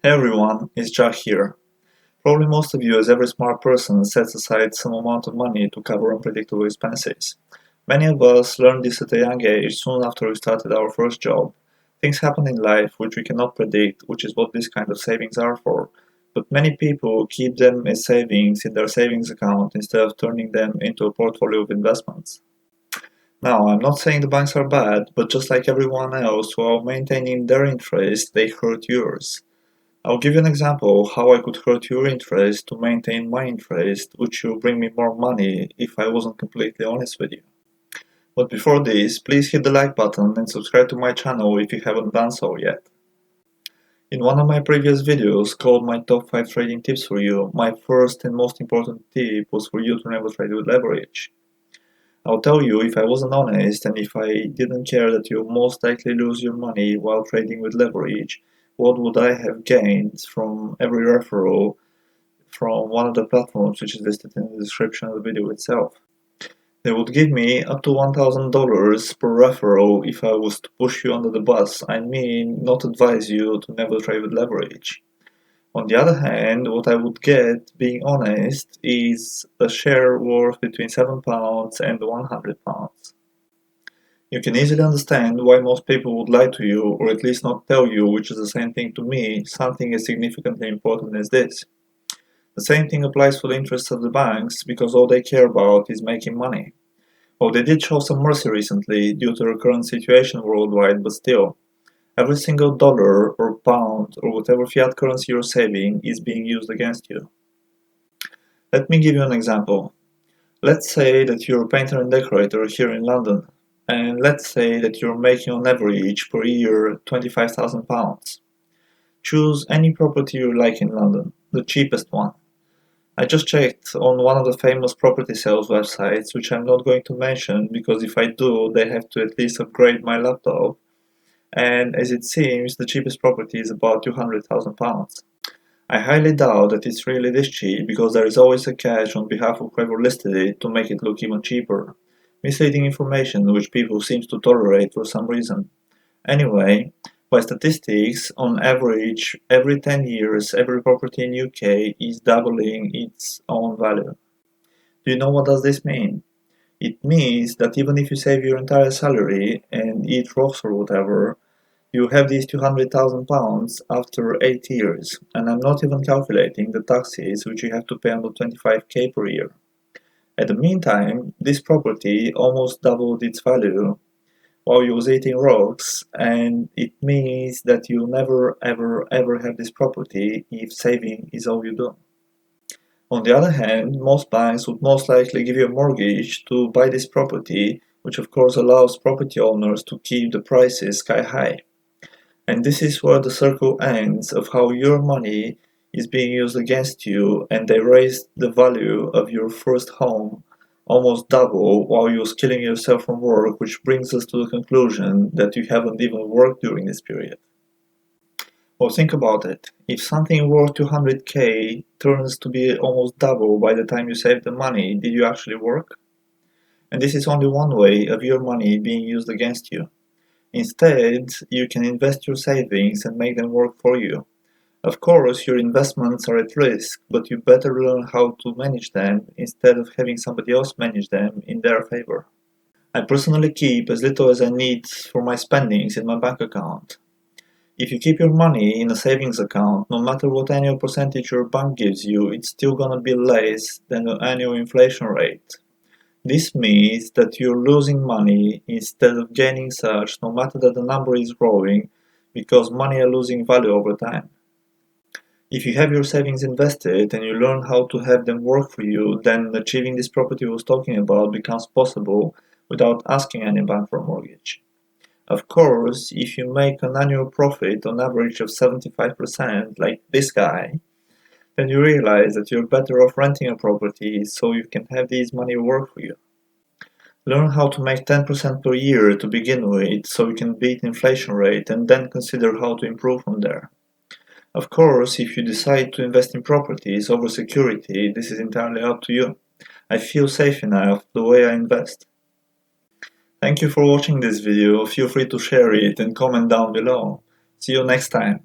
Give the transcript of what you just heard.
Hey everyone, it's Jack here. Probably most of you, as every smart person, sets aside some amount of money to cover unpredictable expenses. Many of us learned this at a young age, soon after we started our first job. Things happen in life which we cannot predict, which is what these kind of savings are for. But many people keep them as savings in their savings account instead of turning them into a portfolio of investments. Now, I'm not saying the banks are bad, but just like everyone else, while maintaining their interest, they hurt yours. I'll give you an example of how I could hurt your interest to maintain my interest, which will bring me more money if I wasn't completely honest with you. But before this, please hit the like button and subscribe to my channel if you haven't done so yet. In one of my previous videos called my top 5 trading tips for you, my first and most important tip was for you to never trade with leverage. I'll tell you, if I wasn't honest and if I didn't care that you'll most likely lose your money while trading with leverage, what would I have gained from every referral from one of the platforms which is listed in the description of the video itself? They would give me up to $1,000 per referral if I was to push you under the bus. I mean, not advise you to never trade with leverage. On the other hand, what I would get, being honest, is a share worth between £7 and £100. You can easily understand why most people would lie to you, or at least not tell you, which is the same thing to me, something as significantly important as this. The same thing applies for the interests of the banks, because all they care about is making money. Well, they did show some mercy recently due to the current situation worldwide, but still, every single dollar or pound or whatever fiat currency you're saving is being used against you. Let me give you an example. Let's say that you're a painter and decorator here in London, and let's say that you're making on average per year £25,000. Choose any property you like in London, the cheapest one. I just checked on one of the famous property sales websites, which I'm not going to mention because if I do, they have to at least upgrade my laptop, and as it seems, the cheapest property is about £200,000. I highly doubt that it's really this cheap because there is always a catch on behalf of whoever listed it to make it look even cheaper. Misleading information which people seem to tolerate for some reason. Anyway, by statistics, on average, every 10 years, every property in UK is doubling its own value. Do you know what does this mean? It means that even if you save your entire salary and eat rocks or whatever, you have these £200,000 after 8 years, and I'm not even calculating the taxes which you have to pay on the 25k per year. At the meantime, this property almost doubled its value while you was eating rocks, and it means that you'll never ever have this property if saving is all you do. On the other hand, most banks would most likely give you a mortgage to buy this property, which of course allows property owners to keep the prices sky high. And this is where the circle ends of how your money is being used against you, and they raised the value of your first home almost double while you're killing yourself from work, which brings us to the conclusion that you haven't even worked during this period. Well, think about it. If something worth 200k turns to be almost double by the time you save the money, did you actually work? And this is only one way of your money being used against you. Instead, you can invest your savings and make them work for you. Of course, your investments are at risk, but you better learn how to manage them instead of having somebody else manage them in their favor. I personally keep as little as I need for my spendings in my bank account. If you keep your money in a savings account, no matter what annual percentage your bank gives you, it's still gonna be less than the annual inflation rate. This means that you're losing money instead of gaining such, no matter that the number is growing, because money are losing value over time. If you have your savings invested and you learn how to have them work for you, then achieving this property I was talking about becomes possible without asking any bank for a mortgage. Of course, if you make an annual profit on average of 75%, like this guy, then you realize that you're better off renting a property so you can have this money work for you. Learn how to make 10% per year to begin with so you can beat inflation rate and then consider how to improve from there. Of course, if you decide to invest in properties over security, this is entirely up to you. I feel safe enough the way I invest. Thank you for watching this video, feel free to share it and comment down below. See you next time.